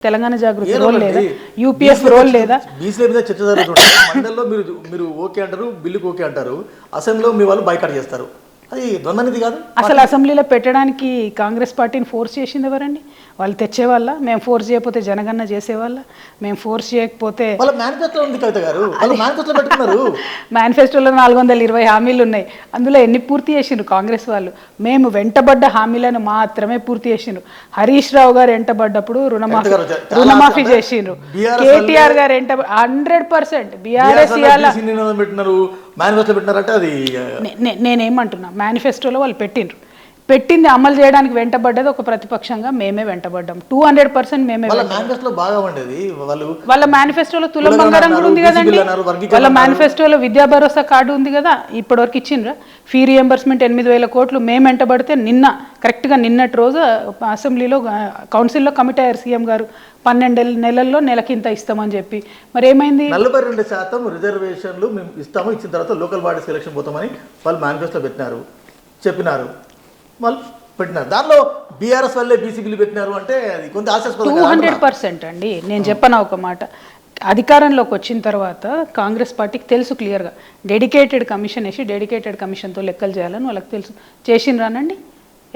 తెలంగాణ జాగృతి role లేదా, UPF role లేదా? బీసీల మీద చర్చ జరుగుతుంది. మండలిలో మీరు ఓకే అంటారు, బిల్లుకి ఓకే అంటారు, అసెంబ్లీలో మీ వాళ్ళు బైకాట్ చేస్తారు. అది ద్వంద్వనిధి కాదు. అసలు అసెంబ్లీలో పెట్టడానికి కాంగ్రెస్ పార్టీని ఫోర్స్ చేసింది ఎవరండి? వాళ్ళు తెచ్చేవాళ్ళ? మేము ఫోర్స్ చేయకపోతే జనగణన చేసేవాళ్ళ? మేము ఫోర్స్ చేయకపోతే వాళ్ళ మేనిఫెస్టోలో ఉంది కవిత గారు, వాళ్ళు మేనిఫెస్టోలో పెట్టుకున్నారు. మేనిఫెస్టోలో 420 హామీలు ఉన్నాయి. అందులో ఎన్ని పూర్తి చేసిండ్రు కాంగ్రెస్ వాళ్ళు? మేము వెంటబడ్డ హామీలను మాత్రమే పూర్తి చేసిండ్రు. హరీష్ రావు గారు వెంటబడ్డప్పుడు రుణమాఫీ చేసిండ్రు. కేటీఆర్ గారు 100% బీఆర్ఎస్ నేనేమంటున్నా, మేనిఫెస్టోలో వాళ్ళు పెట్టింది అమలు చేయడానికి వెంటబడ్డది ఒక ప్రతిపక్షంగా మేమే వెంటబడ్డాం. 200% మేమే. వాళ్ళ మేనిఫెస్టోలో తులం బంగారం కూడా ఉంది కదండి. వాళ్ళ మేనిఫెస్టోలో విద్యా భరోసా కార్డు ఉంది కదా, ఇప్పటివరకు ఇచ్చిండ్రా? ఫీ రియంబర్స్మెంట్ 8,000 కోట్లు మేము వెంటబడితే కరెక్ట్గా నిన్నటి రోజు అసెంబ్లీలో కౌన్సిల్లో కమిటీ అయ్యారు సీఎం గారు. 12 నెలల్లో నెలకింత ఇస్తామని చెప్పి. మరి ఏమైంది? 42% రిజర్వేషన్లు మేము ఇస్తాము, ఇచ్చిన తర్వాత లోకల్ బాడీ సెలక్షన్ పోతామని వాళ్ళు మేనిఫెస్టో చెప్పినారు, వాళ్ళు పెట్టినారు. దానిలో బీఆర్ఎస్ వల్లే బీసీ బిల్లు పెట్టినారు అంటే అది కొంత ఆశాస్పదం. 200% అండి. నేను చెప్పను ఒక మాట, అధికారంలోకి వచ్చిన తర్వాత కాంగ్రెస్ పార్టీకి తెలుసు క్లియర్గా, డెడికేటెడ్ కమిషన్ వేసి డెడికేటెడ్ కమిషన్తో లెక్కలు చేయాలని వాళ్ళకి తెలుసు. చేసిండ్రానండి?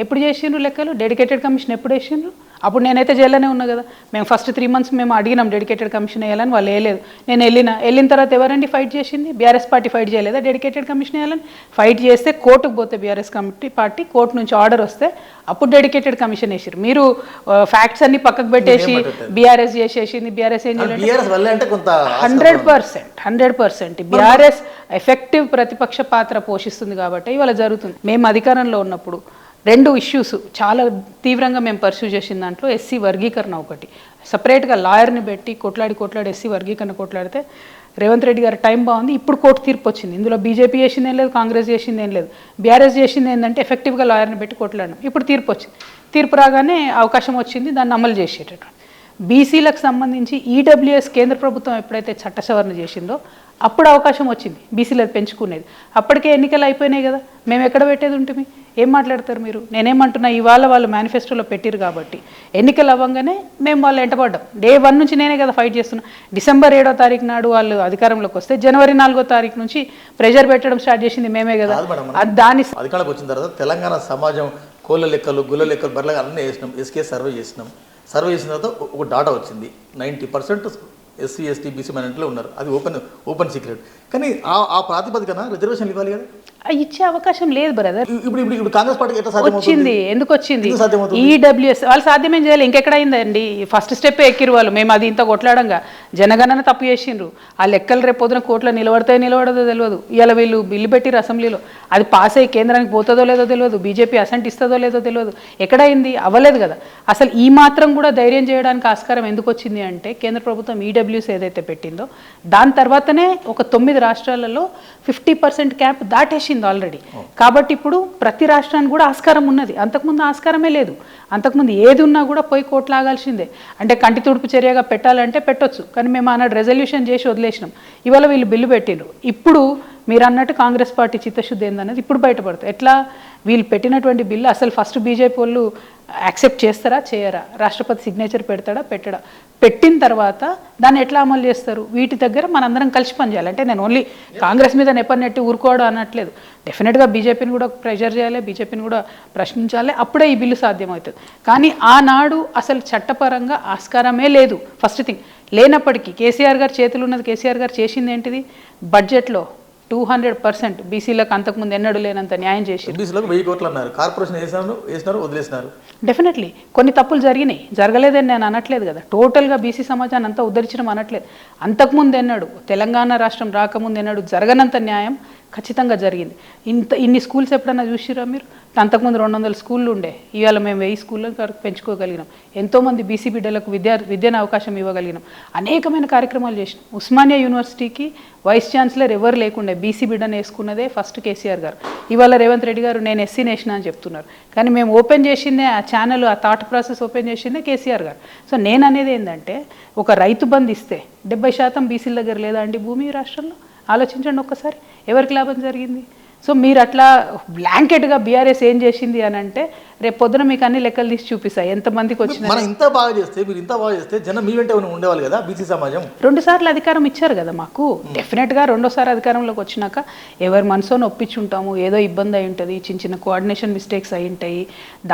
ఎప్పుడు చేసిండ్రు లెక్కలు? డెడికేటెడ్ కమిషన్ ఎప్పుడు వేసిండ్రు? అప్పుడు నేనైతే జైల్లోనే ఉన్నా కదా. మేము ఫస్ట్ 3 months మేము అడిగినాం డెడికేటెడ్ కమిషన్ వేయాలని, వాళ్ళు వేయలేదు. నేను వెళ్ళిన తర్వాత ఎవరండి ఫైట్ చేసింది? బీఆర్ఎస్ పార్టీ ఫైట్ చేయలేదా డెడికేటెడ్ కమిషన్ వేయాలని? ఫైట్ చేస్తే కోర్టుకు పోతే బీఆర్ఎస్ పార్టీ కోర్టు నుంచి ఆర్డర్ వస్తే అప్పుడు డెడికేటెడ్ కమిషన్ వేసారు. మీరు ఫ్యాక్ట్స్ అన్ని పక్కకు పెట్టేసి బీఆర్ఎస్ చేసేసింది, బీఆర్ఎస్ ఏం చేయలేదు. 100% బీఆర్ఎస్ ఎఫెక్టివ్ ప్రతిపక్ష పాత్ర పోషిస్తుంది కాబట్టి ఇవాళ జరుగుతుంది. మేము అధికారంలో ఉన్నప్పుడు 2 issues చాలా తీవ్రంగా మేము పర్సూ చేసిన దాంట్లో ఎస్సీ వర్గీకరణ ఒకటి. సపరేట్గా లాయర్ని పెట్టి కొట్లాడి ఎస్సీ వర్గీకరణ కొట్లాడితే రేవంత్ రెడ్డి గారు టైం బాగుంది, ఇప్పుడు కోర్టు తీర్పు వచ్చింది. ఇందులో బీజేపీ చేసింది ఏం లేదు, కాంగ్రెస్ చేసింది ఏం లేదు, బీఆర్ఎస్ చేసింది ఏంటంటే ఎఫెక్టివ్గా లాయర్ని పెట్టి కొట్లాడడం. ఇప్పుడు తీర్పు వచ్చింది. తీర్పు రాగానే అవకాశం వచ్చింది దాన్ని అమలు చేసేటటువంటి. బీసీలకు సంబంధించి ఈడబ్ల్యూఎస్ కేంద్ర ప్రభుత్వం ఎప్పుడైతే చట్ట సవరణ చేసిందో అప్పుడు అవకాశం వచ్చింది బీసీలకు పెంచుకునేది. అప్పటికే ఎన్నికలు అయిపోయినాయి కదా, మేము ఎక్కడ పెట్టేది ఉంటుంది? ఏం మాట్లాడతారు మీరు? నేనేమంటున్నా, ఇవాళ వాళ్ళు మేనిఫెస్టోలో పెట్టిరు కాబట్టి ఎన్నికలు అవ్వగానే మేము వాళ్ళు వెంటబడ్డాం. Day 1 నుంచి నేనే కదా ఫైట్ చేస్తున్నా. December 7వ తారీఖు నాడు వాళ్ళు అధికారంలోకి వస్తే January 4వ తారీఖు నుంచి ప్రెషర్ పెట్టడం స్టార్ట్ చేసింది మేమే కదా. దాని అధికారంలోకి వచ్చిన తర్వాత తెలంగాణ సమాజం కోళ్ళ లెక్కలు, గుల్ల లెక్కలు, బర్రెలు అన్నీ వేసినాం. ఎస్కే సర్వే చేసిన తర్వాత ఒక డాటా వచ్చింది. 90% ఎస్సీ ఎస్టీ బీసీ మైనారిటీలో ఉన్నారు. అది ఓపెన్ సీక్రెట్. కానీ ఆ ప్రాతిపదికన రిజర్వేషన్ ఇవ్వాలి కదా, ఇచ్చే అవకాశం లేదు బ్రదర్. ఇప్పుడు కాంగ్రెస్ పార్టీకి వచ్చింది. ఎందుకు వచ్చింది? ఈడబ్ల్యూఎస్ వాళ్ళు సాధ్యమేం చేయాలి. ఇంకెక్కడ అయిందండి? ఫస్ట్ స్టెప్ ఎక్కిరు వాళ్ళు. మేము అది ఇంత కొట్లాడంగా జనగణన తప్పు చేసిండ్రు. ఆ లెక్కలు రేపు పొద్దున కోర్టులో నిలబడదో తెలియదు. ఇలా వీళ్ళు బిల్లు పెట్టిరు అసెంబ్లీలో, అది పాస్ అయ్యి కేంద్రానికి పోతుందో లేదో తెలియదు, బీజేపీ అసెంట్ ఇస్తుందో లేదో తెలియదు. ఎక్కడైంది? అవ్వలేదు కదా. అసలు ఈ మాత్రం కూడా ధైర్యం చేయడానికి ఆస్కారం ఎందుకు వచ్చింది అంటే కేంద్ర ప్రభుత్వం ఈడబ్ల్యూఎస్ ఏదైతే పెట్టిందో దాని తర్వాతనే ఒక 9 రాష్ట్రాలలో 50% క్యాప్ దాటేసింది ఆల్రెడీ. కాబట్టి ఇప్పుడు ప్రతి రాష్ట్రానికి కూడా ఆస్కారం ఉన్నది. అంతకుముందు ఆస్కారమే లేదు. అంతకుముందు ఏది ఉన్నా కూడా పోయి కోర్టులు ఆగాల్సిందే. అంటే కంటి తుడుపు చర్యగా పెట్టాలంటే పెట్టొచ్చు, కానీ మేము అన్నట్టు రెజల్యూషన్ చేసి వదిలేసినాం. ఇవాళ వీళ్ళు బిల్లు పెట్టిండ్రు. ఇప్పుడు మీరు అన్నట్టు కాంగ్రెస్ పార్టీ చిత్తశుద్ధి ఏందన్నది ఇప్పుడు బయటపడుతుంది. ఎట్లా? వీళ్ళు పెట్టినటువంటి బిల్లు అసలు ఫస్ట్ బీజేపీ వాళ్ళు యాక్సెప్ట్ చేస్తారా చేయరా? రాష్ట్రపతి సిగ్నేచర్ పెడతాడా పెట్టడా? పెట్టిన తర్వాత దాన్ని ఎట్లా అమలు చేస్తారు? వీటి దగ్గర మనందరం కలిసి పనిచేయాలి. అంటే నేను ఓన్లీ కాంగ్రెస్ మీద నెప్పనెట్టి ఊరుకోవడం అనట్లేదు. డెఫినెట్గా బీజేపీని కూడా ప్రెషర్ చేయాలి, బీజేపీని కూడా ప్రశ్నించాలి. అప్పుడే ఈ బిల్లు సాధ్యమవుతుంది. కానీ ఆనాడు అసలు చట్టపరంగా ఆస్కారమే లేదు. ఫస్ట్ థింగ్ లేనప్పటికీ కేసీఆర్ గారు చేతులు ఉన్నది. కేసీఆర్ గారు చేసింది ఏంటిది? బడ్జెట్లో 200% బీసీలకు అంతకుముందు ఎన్నడూ లేనంత న్యాయం చేసి డెఫినెట్లీ కొన్ని తప్పులు జరిగినాయి, జరగలేదని నేను అనట్లేదు కదా. టోటల్గా బీసీ సమాజాన్ని అంతా ఉద్ధరించడం అనట్లేదు. అంతకుముందు ఎన్నడు తెలంగాణ రాష్ట్రం రాకముందు ఎన్నడు జరగనంత న్యాయం ఖచ్చితంగా జరిగింది. ఇన్ని స్కూల్స్ ఎప్పుడన్నా చూసిరా మీరు? అంతకుముందు 200 స్కూళ్ళు ఉండే, ఇవాళ మేము 1000 స్కూళ్ళకి పెంచుకోగలిగినాం. ఎంతోమంది బీసీ బిడ్డలకు విద్యను అవకాశం ఇవ్వగలిగినాం. అనేకమైన కార్యక్రమాలు చేసినాం. ఉస్మానియా యూనివర్సిటీకి వైస్ ఛాన్సలర్ ఎవరు లేకుండే, బీసీ బిడ్డను వేసుకున్నదే ఫస్ట్ కేసీఆర్ గారు. ఇవాళ రేవంత్ రెడ్డి గారు నేను ఎస్సీ నేషన్ అని చెప్తున్నారు. కానీ మేము ఓపెన్ చేసిందే ఆ ఛానల్, ఆ థాట్ ప్రాసెస్ ఓపెన్ చేసిందే కేసీఆర్ గారు. సో నేను అనేది ఏంటంటే ఒక రైతు బంధు ఇస్తే 70% బీసీల దగ్గర లేదా అండి భూమి రాష్ట్రంలో? ఆలోచించండి ఒక్కసారి, ఎవరికి లాభం జరిగింది? సో మీరు అట్లా బ్లాంకెట్గా బీఆర్ఎస్ ఏం చేసింది అని అంటే రేపు పొద్దున మీకు అన్ని లెక్కలు తీసి చూపిస్తాయి ఎంతమందికి వచ్చిన. మనం ఇంత బాగా చేస్తే, మీరు ఇంత బాగా చేస్తే జనం మీ వెంట ఉండేవాళ్ళు కదా బీసీ సమాజం. 2 సార్లు అధికారం ఇచ్చారు కదా మాకు. డెఫినెట్గా 2వ సారి అధికారంలోకి వచ్చినాక ఎవరి మనసును ఒప్పించుంటాము, ఏదో ఇబ్బంది అయి ఉంటుంది, చిన్న చిన్న కోఆర్డినేషన్ మిస్టేక్స్ అయి ఉంటాయి.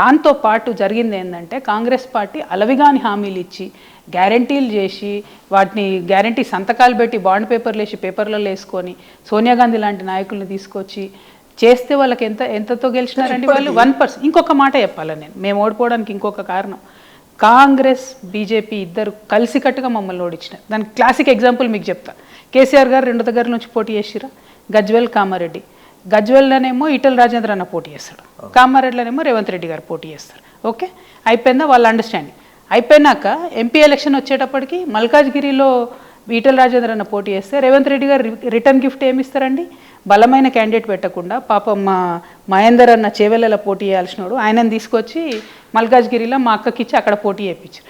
దాంతోపాటు జరిగింది ఏంటంటే కాంగ్రెస్ పార్టీ అలవిగాని హామీలు ఇచ్చి గ్యారంటీలు చేసి వాటిని గ్యారంటీ సంతకాలు పెట్టి బాండ్ పేపర్లు వేసి పేపర్లలో వేసుకొని సోనియా గాంధీ లాంటి నాయకుల్ని తీసుకొచ్చి చేస్తే వాళ్ళకి ఎంతతో గెలిచినారండి వాళ్ళు 1%. ఇంకొక మాట చెప్పాలని మేము ఓడిపోవడానికి ఇంకొక కారణం కాంగ్రెస్ బీజేపీ ఇద్దరు కలిసికట్టుగా మమ్మల్ని ఓడించినారు. దానికి క్లాసిక్ ఎగ్జాంపుల్ మీకు చెప్తా. కేసీఆర్ గారు 2 దగ్గర నుంచి పోటీ చేసిరా, గజ్వెల్ కామారెడ్డి. గజ్వెల్లోనేమో ఈటల రాజేంద్ర అన్న పోటీ చేస్తాడు, కామారెడ్డిలోనేమో రేవంత్ రెడ్డి గారు పోటీ చేస్తారు. ఓకే, అయిపోయిందా వాళ్ళ అండర్స్టాండింగ్. అయిపోయినాక ఎంపీ ఎలక్షన్ వచ్చేటప్పటికి మల్కాజ్గిరిలో ఈటల రాజేంద్ర అన్న పోటీ చేస్తే రేవంత్ రెడ్డి గారు రిటర్న్ గిఫ్ట్ ఏమి ఇస్తారండి? బలమైన క్యాండిడేట్ పెట్టకుండా పాపం మా మహేందర్ అన్న చేవెళ్ళలో పోటీ చేయాల్సినోడు ఆయనను తీసుకొచ్చి మల్కాజ్గిరిలో మా అక్కకి ఇచ్చి అక్కడ పోటీ చేయించారు.